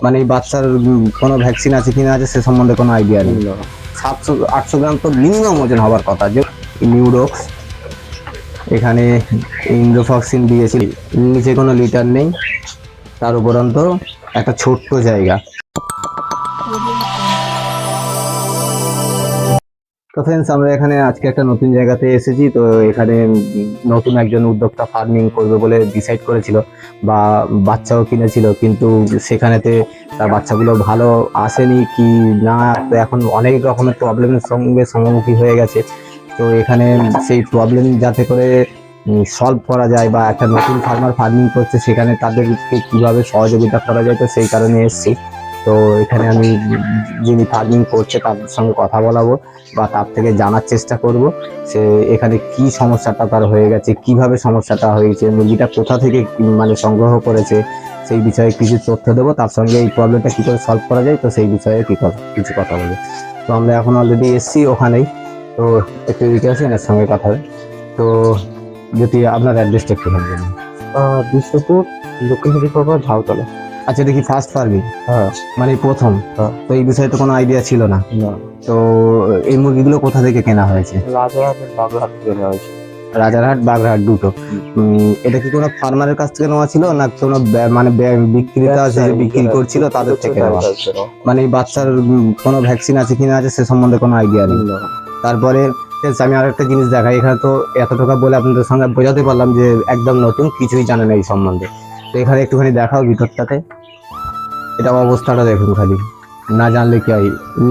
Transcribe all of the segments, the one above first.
মানে এই বাচ্চার কোনো ভ্যাকসিন আছে কিনা আছে সে সম্বন্ধে কোনো আইডিয়া নেই। 700-800 গ্রাম তো মিনিমাম ওজন হবার কথা। যে নিউডক্স, এখানে ইন্ডোফক্সিন দিয়েছি, নিচে কোনো লিটার নেই, তার উপরন্ত একটা ছোট্ট জায়গা। তো ফ্রেন্ডস, আমরা এখানে আজকে একটা নতুন জায়গাতে এসেছি। তো এখানে নতুন একজন উদ্যোক্তা ফার্মিং করবে বলে ডিসাইড করেছিল, বা বাচ্চাও কিনেছিল, কিন্তু সেখানেতে তার বাচ্চাগুলো ভালো আসেনি কি না, তো এখন অনেক রকমের প্রবলেমের সঙ্গে সম্মুখীন হয়ে গেছে। তো এখানে সেই প্রবলেম যাতে করে সলভ করা যায়, বা একটা নতুন ফার্মার ফার্মিং করছে সেখানে তাদেরকে কিভাবে সহযোগিতা করা যায়, তো সেই কারণে এসেছি। তো এখানে আমি যিনি ফার্মিং করছে তার সঙ্গে কথা বলাবো, বা তার থেকে জানার চেষ্টা করব সে এখানে কি সমস্যাটা তার হয়ে গেছে, কিভাবে সমস্যাটা হয়েছে, মুরগিটা কোথা থেকে মানে সংগ্রহ করেছে, সেই বিষয়ে কিছু তথ্য দেবো। তার সঙ্গে এই প্রবলেমটা কী করে সলভ করা যায়, তো সেই বিষয়ে কিছু কথা বলবো। তো আমরা এখন অলরেডি এসছি ওখানেই। তো একটু এদিকে আসেন, এর সঙ্গে কথা হয়। তো যদি আপনার অ্যাড্রেসটা একটু বলবেন। বিষ্ণুপুর, দক্ষিণ হরিপাড়া, ঝাউতলা। আচ্ছা, এটা কি ফার্স্ট ফার্মিং? হ্যাঁ। মানে প্রথম? হ্যাঁ। তো এই বিষয়ে তো কোনো আইডিয়া ছিল না। তো এই মুরগিগুলো কোথা থেকে কেনা হয়েছে? রাজারহাট বাগড়াহাট থেকে নেওয়া হয়েছে। রাজারহাট বাগড়াহাট দুটো। এটা কি কোনো ফার্মারের কাছ থেকে নেওয়া ছিল, না কোনো মানে বিক্রেতা আছে যে বিক্রি করছিল তাদের থেকে নেওয়া? মানে এই বাচ্চার কোনো ভ্যাকসিন আছে কিনা আছে সে সম্বন্ধে কোনো আইডিয়া নেই। তারপরে আমি আর একটা জিনিস দেখাই। এখানে তো এত টাকা বলে আপনাদের সঙ্গে বোঝাতে পারলাম যে একদম নতুন, কিছুই জানে না এই সম্বন্ধে। তো এখানে একটুখানি দেখাও ভিতরটাতে, এটা অবস্থাটা দেখুন খালি, না জানলে কি হয়।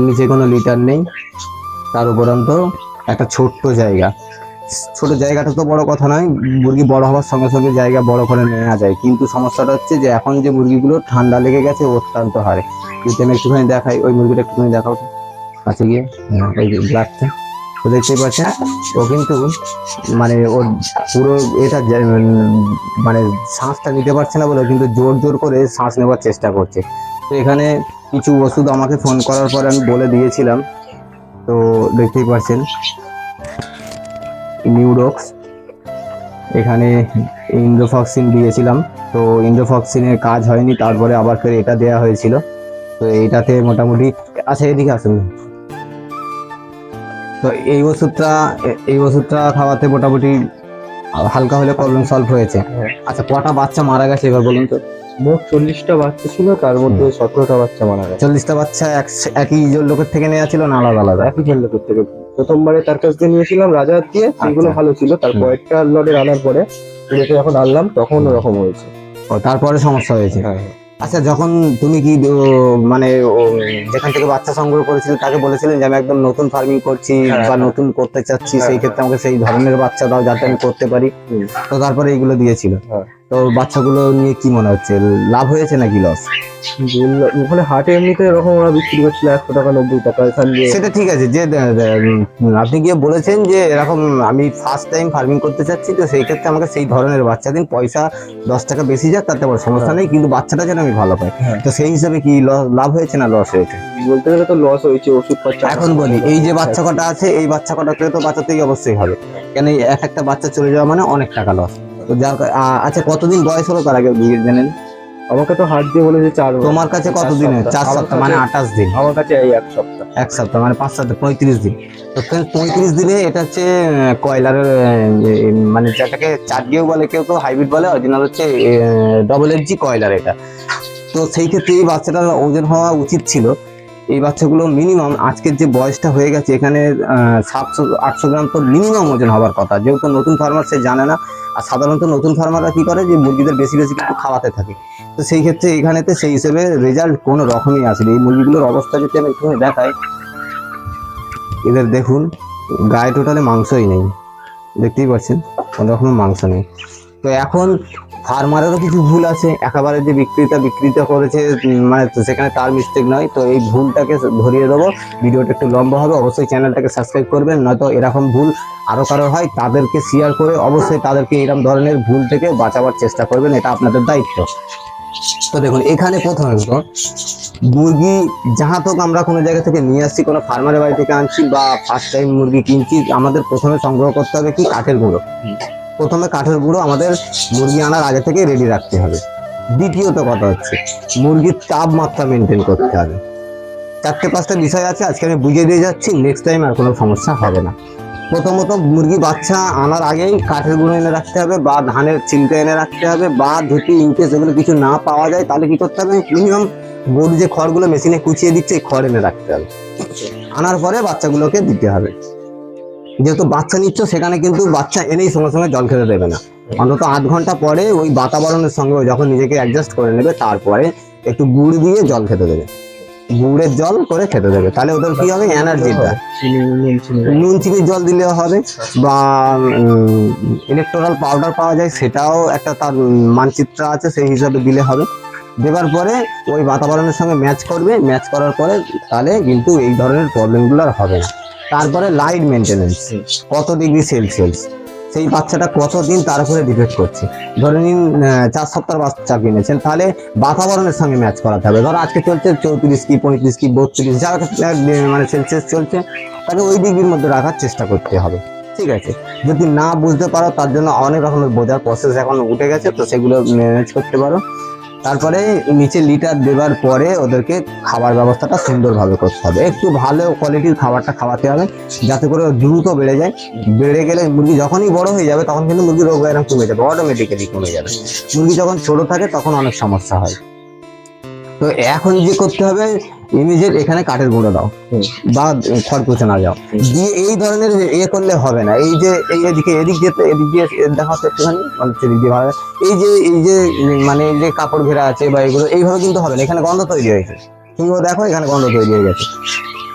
নিচে কোনো লিটার নেই, তার উপরন্ত একটা ছোট্ট জায়গা। ছোট জায়গাটা তো বড় কথা নয়, মুরগি বড় হওয়ার সঙ্গে সঙ্গে জায়গা বড় করে নেওয়া যায়, কিন্তু সমস্যাটা হচ্ছে যে এখন যে মুরগিগুলো ঠান্ডা লেগে গেছে অত্যন্ত হারে। যদি আমি একটুখানি দেখাই, ওই মুরগিটা একটুখানি দেখাও তো কাছে গিয়ে, ওই ব্ল্যাকটা তো দেখতেই পাচ্ছেন। ও কিন্তু মানে ওর পুরো এটা মানে শ্বাসটা নিতে পারছে না বলে কিন্তু জোর জোর করে শ্বাস নেওয়ার চেষ্টা করছে। তো এখানে কিছু ওষুধ আমাকে ফোন করার পরে আমি বলে দিয়েছিলাম। তো দেখতেই পাচ্ছেন নিউডক্স, এখানে ইন্ডোফক্সিন দিয়েছিলাম। তো ইন্ডোফক্সিনের কাজ হয়নি, তারপরে আবার ফের এটা দেওয়া হয়েছিল। তো এইটাতে মোটামুটি, আচ্ছা এদিকে আসুন। তো এই ওষুধটা খাওয়াতে মোটামুটি হালকা হলে প্রবলেম সলভ হয়েছে। আচ্ছা, কটা বাচ্চা মারা গেছে এবার বলুন তো? মোট 40টা বাচ্চা ছিল, তার মধ্যে 17টা বাচ্চা মারা গেছে। 40টা বাচ্চা একই লোকের থেকে নেওয়া ছিল না আলাদা আলাদা? একই লোকের থেকে। প্রথমবারে তার কাছ দিয়ে নিয়েছিলাম রাজার দিয়ে, সেগুলো ভালো ছিল। তারপর একটা লটের আনার পরে যখন আনলাম তখন ওরকম হয়েছে। ও, তারপরে সমস্যা হয়েছে। হ্যাঁ। আচ্ছা, যখন তুমি কি মানে যেখান থেকে বাচ্চা সংগ্রহ করেছিলে তাকে বলেছিলেন যে আমি একদম নতুন ফার্মিং করছি বা নতুন করতে চাচ্ছি, সেই ক্ষেত্রে আমাকে সেই ধরনের বাচ্চা দাও যাতে আমি করতে পারি? তো তারপরে এইগুলো দিয়েছিল। তো বাচ্চাগুলো নিয়ে কি মনে হচ্ছে, লাভ হয়েছে নাকি লস? ওখানে হাটে এমনিতে এরকম ওরা বিক্রি করছিল 100 টাকা 90 টাকা। সেটা ঠিক আছে, যে আপনি গিয়ে বলেছেন যে এরকম আমি ফার্স্ট টাইম ফার্মিং করতে চাচ্ছি, তো সেই ক্ষেত্রে আমাকে সেই ধরনের বাচ্চা দিন, পয়সা 10 টাকা বেশি যাক তাতে বড় সমস্যা নেই, কিন্তু বাচ্চাটা যেন আমি ভালো পাই। তো সেই হিসাবে কি লাভ হয়েছে না লস হয়েছে? বলতে গেলে তো লস হয়েছে, ওষুধ খরচা। এখন বলি, এই যে বাচ্চা কটা আছে, এই বাচ্চা কটাকে তো বাঁচাতেই অবশ্যই হবে, কেন এক একটা বাচ্চা চলে যাওয়া মানে অনেক টাকা লস। তো যার আচ্ছা, কতদিন বয়স হলো তার আগে জানেন? আমাকে তো হাত দিয়ে বলেছে 4। তোমার কাছে কতদিন? 4 সপ্তাহ মানে 28 দিন। আমার কাছে এই 1 সপ্তাহ। 1 সপ্তাহ মানে 5 সপ্তাহ 35 দিন। তো 35 দিনে এটা হচ্ছে কয়লারের, মানে যেটাকে চার্জিও বলে, কেউ কেউ হাইব্রিড বলে, অরিজিনাল হচ্ছে ডবল এফজি কয়লার এটা। তো সেই ক্ষেত্রে এই বাচ্চাটার ওজন হওয়া উচিত ছিল, এই বাচ্চাগুলো মিনিমাম আজকের যে বয়সটা হয়ে গেছে এখানে 700-800 গ্রাম তো মিনিমাম ওজন হওয়ার কথা। যেহেতু নতুন ফার্মার, সে জানে না। আর সাধারণত নতুন ফার্মাররা কি করে যে মুরগিদের বেশি বেশি কিছু খাওয়াতে থাকে। তো সেই ক্ষেত্রে এখানেতে সেই হিসেবে রেজাল্ট কোনো রকমই আসেনি। এই মুরগিগুলোর অবস্থা যদি আমি একটু দেখাই, এদের দেখুন গায়ে টোটালে মাংসই নেই, দেখতেই পাচ্ছেন কোনো রকম মাংস নেই। তো এখন ফার্মারেরও কিছু ভুল আছে, একেবারে যে বিক্রিতা করেছে মানে সেখানে তার মিস্টেক নয়। তো এই ভুলটাকে ধরিয়ে দেবো, ভিডিওটা একটু লম্বা হবে, অবশ্যই চ্যানেলটাকে সাবস্ক্রাইব করবেন, নয়তো এরকম ভুল আরও কারো হয় তাদেরকে শেয়ার করে অবশ্যই তাদেরকে এরকম ধরনের ভুল থেকে বাঁচাবার চেষ্টা করবেন, এটা আপনাদের দায়িত্ব। তো দেখুন, এখানে প্রথমত মুরগি যাহা হোক আমরা কোনো জায়গা থেকে নিয়ে আসছি, কোনো ফার্মারের বাড়ি থেকে আনছি বা ফার্স্ট টাইম মুরগি কিনছি, আমাদের প্রথমে সংগ্রহ করতে হবে কি কাঠের গুঁড়ো। প্রথমে কাঠের গুঁড়ো আমাদের মুরগি আনার আগে থেকে রেডি রাখতে হবে। দ্বিতীয়ত কথা হচ্ছে মুরগির তাপমাত্রা মেনটেন করতে হবে। 4-5টা বিষয় আছে, আজকে আমি বুঝিয়ে দিয়ে যাচ্ছি, নেক্সট টাইম আর কোনো সমস্যা হবে না। প্রথমত মুরগি বাচ্চা আনার আগেই কাঠের গুঁড়ো এনে রাখতে হবে, বা ধানের চিলটা এনে রাখতে হবে, বা যদি ইনকেস এগুলো কিছু না পাওয়া যায় তাহলে কি করতে হবে, মিনিমাম গরু যে খড়গুলো মেশিনে কুচিয়ে দিচ্ছে এই খড় এনে রাখতে হবে। আনার পরে বাচ্চাগুলোকে দিতে হবে। যেহেতু বাচ্চা নিচ্ছ সেখানে কিন্তু বাচ্চা এনেই সঙ্গে সঙ্গে জল খেতে দেবে না, অন্তত 8 ঘন্টা পরে ওই বাতাবরণের সঙ্গে ও যখন নিজেকে অ্যাডজাস্ট করে নেবে তারপরে একটু গুড় দিয়ে জল খেতে দেবে, গুড়ের জল করে খেতে দেবে। তাহলে ওদের কি হবে, এনার্জিটা, নুন চিনির জল দিলেও হবে, বা ইলেকট্রাল পাউডার পাওয়া যায় সেটাও একটা তার মানচিত্র আছে, সেই হিসাবে দিলে হবে। দেবার পরে ওই বাতাবরণের সঙ্গে ম্যাচ করবে, ম্যাচ করার পরে তাহলে কিন্তু এই ধরনের প্রবলেমগুলো আর হবে না। তারপরে লাইট মেনটেনেন্স, কত ডিগ্রি সেলসিয়াস, সেই বাচ্চাটা কতদিন তার উপরে ডিপেন্ড করছে। ধরে নিন 4 সপ্তাহ বাচ্চা কিনেছেন, তাহলে বাতাবরণের সঙ্গে ম্যাচ করাতে হবে। ধরো আজকে চলছে 34 কি 35 কি 32 যার মানে সেলসিয়াস চলছে, তাকে ওই ডিগ্রির মধ্যে রাখার চেষ্টা করতে হবে। ঠিক আছে, যদি না বুঝতে পারো তার জন্য অনেক রকমের বোঝার প্রসেস এখন উঠে গেছে, তো সেগুলো ম্যানেজ করতে পারো। তারপরে নিচে লিটার দেওয়ার পরে ওদেরকে খাবার ব্যবস্থাটা সুন্দরভাবে করতে হবে, একটু ভালো কোয়ালিটির খাবারটা খাওয়াতে হবে যাতে করে দ্রুত বেড়ে যায়। বেড়ে গেলে মুরগি যখনই বড় হয়ে যাবে তখন কিন্তু মুরগির রোগ এরকম কমে যাবে, অটোমেটিক্যালি কমে যাবে। মুরগি যখন ছোট থাকে তখন অনেক সমস্যা হয়। তো এখন যে করতে হবে, ইমিডিয়েট এখানে কাঠের গুঁড়ো দাও বা খড় কুচে না যাও দিয়ে এই ধরনের করলে হবে না। এই যে এদিক দিয়ে দেখা হচ্ছে একটুখানি এদিক দিয়ে ভালো, এই যে মানে এই যে কাপড় ঘেরা আছে বা এগুলো এইভাবে কিন্তু হবে না, এখানে গন্ধ তৈরি হয়েছে। তুমিও দেখো এখানে গন্ধ তৈরি হয়ে গেছে,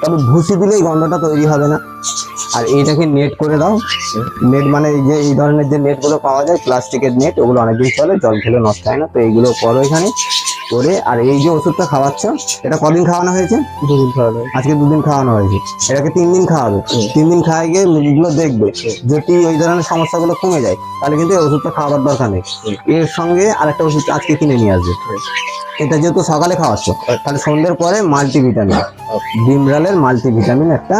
তবে ভুসি দিলে এই গন্ধটা তৈরি হবে না। আর এইটাকে নেট করে দাও, নেট মানে এই ধরনের যে নেটগুলো পাওয়া যায় প্লাস্টিকের নেট, ওগুলো অনেকদিন চলে, জল খেলে নষ্ট হয় না। তো এইগুলো করো এখানে করে। আর এই যে ওষুধটা খাওয়াচ্ছ এটা কদিন খাওয়ানো হয়েছে? 2 দিন খাওয়ানো। আজকে 2 দিন খাওয়ানো হয়েছে, এটাকে 3 দিন খাওয়াবে। 3 দিন খাওয়াই গিয়ে মুরগিগুলো দেখবে যদি ওই ধরনের সমস্যাগুলো কমে যায় তাহলে কিন্তু এই ওষুধটা খাওয়াবার দরকার নেই। এর সঙ্গে আরেকটা ওষুধ আজকে কিনে নিয়ে আসবে, এটা যেহেতু সকালে খাওয়াচ্ছ তাহলে সন্ধ্যের পরে মাল্টিভিটামিন, ভিমরালের মাল্টিভিটামিন একটা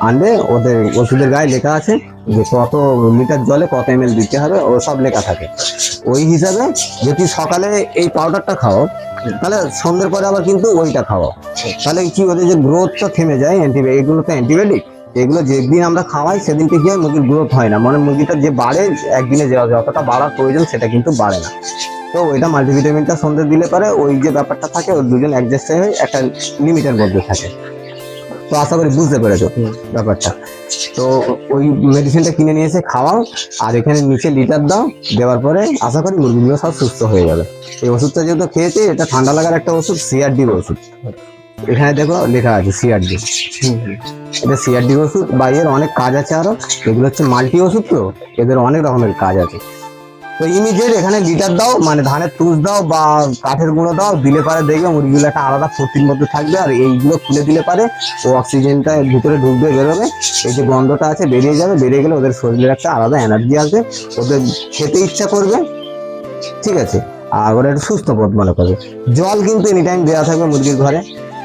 আনবে। ওদের ওষুধের গায়ে লেখা আছে যে কত লিটার জলে কত ml দিতে হবে, ও সব লেখা থাকে। ওই হিসাবে যদি সকালে এই পাউডারটা খাও তাহলে সন্ধ্যের পরে আবার কিন্তু ওইটা খাওয়াও, তাহলে কি ওদের যে গ্রোথটা থেমে যায়। এগুলো তো অ্যান্টিবায়োটিক, এগুলো যেদিন আমরা খাওয়াই সেদিনকে কি হয়, মুরগির গ্রোথ হয় না, মানে মুরগিটা যে বাড়ে একদিনে যতটা বাড়ার প্রয়োজন সেটা কিন্তু বাড়ে না। তো ওইটা মাল্টিভিটামিনটা সন্ধ্যে দিলে পরে ওই যে ব্যাপারটা থাকে ওই দুজন অ্যাডজাস্ট হয়ে একটা লিমিটের মধ্যে থাকে। তো আশা করি বুঝতে পেরেছো ব্যাপারটা। তো ওই মেডিসিনটা কিনে নিয়ে এসে খাওয়াও, আর এখানে নিচে লিটার দাও, দেওয়ার পরে আশা করি মুরগিগুলো সব সুস্থ হয়ে যাবে। এই ওষুধটা যেহেতু খেয়েছে, এটা ঠান্ডা লাগার একটা ওষুধ, সিআরডির ওষুধ, এখানে দেখো লেখা আছে সিআরডি। এটা সিআরডির ওষুধ, বা এর অনেক কাজ আছে আরো, এগুলো হচ্ছে মাল্টি ওষুধ, তো এদের অনেক রকমের কাজ আছে। তো ইমিডিয়েট এখানে লিটার দাও, মানে ধানের তুষ দাও বা কাঠের গুঁড়ো দাও, দিলে পারে দেখবে মুরগিগুলো একটা আলাদা ফুর্তির মধ্যে থাকবে। আর এইগুলো খুলে দিলে পারে ও অক্সিজেনটা ভিতরে ঢুকবে, বেরোবে, এই যে গন্ধটা আছে বেরিয়ে যাবে, বেরিয়ে গেলে ওদের শরীরের একটা আলাদা এনার্জি আসবে, ওদের খেতে ইচ্ছা করবে। ঠিক আছে, আর ওরা একটু সুস্থ বোধ মনে করবে। জল কিন্তু এনি টাইম দেওয়া থাকবে মুরগির ঘরে,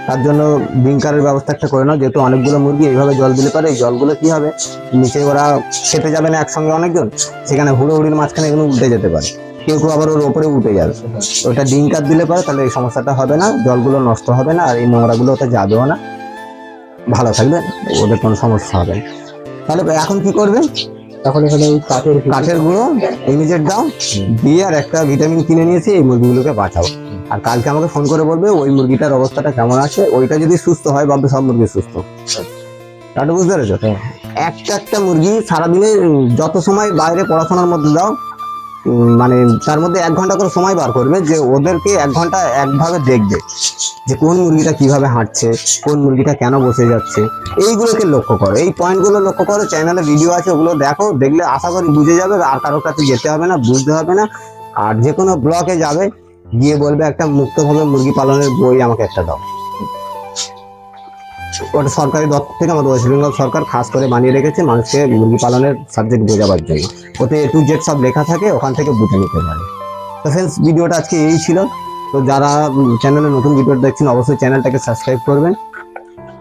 তার জন্য ড্রিঙ্কারের ব্যবস্থা একটা করে নাও। যেহেতু অনেকগুলো মুরগি এইভাবে জল দিলে পারে, এই জলগুলো কি হবে, নিচে ওরা খেতে যাবে না একসঙ্গে অনেকজন, সেখানে হুড়োহুড়ির মাঝখানে এগুলো উল্টে যেতে পারে, কেউ কেউ আবার ওর ওপরে উঠে যাবে। ওটা ড্রিঙ্কার দিলে পারে তাহলে এই সমস্যাটা হবে না, জলগুলো নষ্ট হবে না, আর এই নোংরাগুলো ওটা যাবেও না, ভালো থাকবে, ওদের কোনো সমস্যা হবে না। তাহলে এখন কি করবে, এখন এখানে ওই কাঠের গুঁড়ো ইমিডিয়েট দাও, দিয়ে আর একটা ভিটামিন কিনে নিয়েছি, এই মুরগিগুলোকে বাঁচাও। আর কালকে আমাকে ফোন করে বলবে ওই মুরগিটার অবস্থাটা কেমন আছে, ওইটা যদি সুস্থ হয় ভাববে সব মুরগি সুস্থ। তাহলে বুঝতে পেরেছো, একটা মুরগি সারাদিনে যত সময় বাইরে পড়াশোনার মধ্যে দাও, মানে তার মধ্যে 1 ঘন্টা করে সময় বার করবে, যে ওদেরকে 1 ঘন্টা একভাবে দেখবে যে কোন মুরগিটা কিভাবে হাঁটছে, কোন মুরগিটা কেন বসে যাচ্ছে, এইগুলোকে লক্ষ্য করো, এই পয়েন্টগুলো লক্ষ্য করো। চ্যানেলে ভিডিও আছে, ওগুলো দেখো, দেখলে আশা করি বুঝে যাবে, আর কারোর কাছে যেতে হবে না, বুঝতে হবে না। আর যে কোনো ব্লকে যাবে, গিয়ে বলবে একটা মুক্তভাবে মুরগি পালনের বই আমাকে একটা দাও। ওটা সরকারি দপ্তর থেকে আমাদের ওয়েস্ট বেঙ্গল সরকার খাস করে বানিয়ে রেখেছে মানুষকে মুরগি পালনের সাবজেক্ট বোঝাবার জন্য, ওতে A to Z সব লেখা থাকে, ওখান থেকে বুঝে নিতে পারে। তো ফ্রেন্ডস, ভিডিওটা আজকে এই ছিল। তো যারা চ্যানেলে নতুন ভিডিও দেখছেন অবশ্যই চ্যানেলটাকে সাবস্ক্রাইব করবেন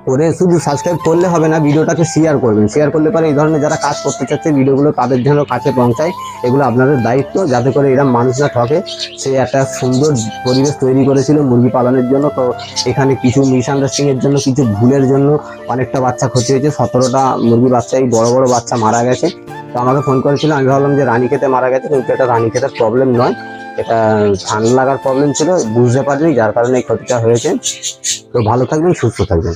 করে শুধু সাবস্ক্রাইব করলে হবে না, ভিডিওটাকে শেয়ার করবেন। শেয়ার করলে পরে এই ধরনের যারা কাজ করতে চাচ্ছে ভিডিওগুলো তাদের যেন কাছে পৌঁছায়, এগুলো আপনাদের দায়িত্ব, যাতে করে এরা মানুষ না ঠকে। সে একটা সুন্দর পরিবেশ তৈরি করেছিল মুরগি পালনের জন্য। তো এখানে কিছু মিসআন্ডারস্ট্যান্ডিংয়ের জন্য, কিছু ভুলের জন্য অনেকটা বাচ্চা ক্ষতি হয়েছে। 17টা মুরগি বাচ্চা, এই বড় বড় বাচ্চা মারা গেছে। তো আমাকে ফোন করেছিল, আমি ভাবলাম যে রানীক্ষেতে মারা গেছে, কিন্তু এটা রানীক্ষেতের প্রবলেম নয়, এটা ঠান্ডা লাগার প্রবলেম ছিল, বুঝতে পারিনি, যার কারণে এই ক্ষতিটা হয়েছে। তো ভালো থাকবেন, সুস্থ থাকবেন।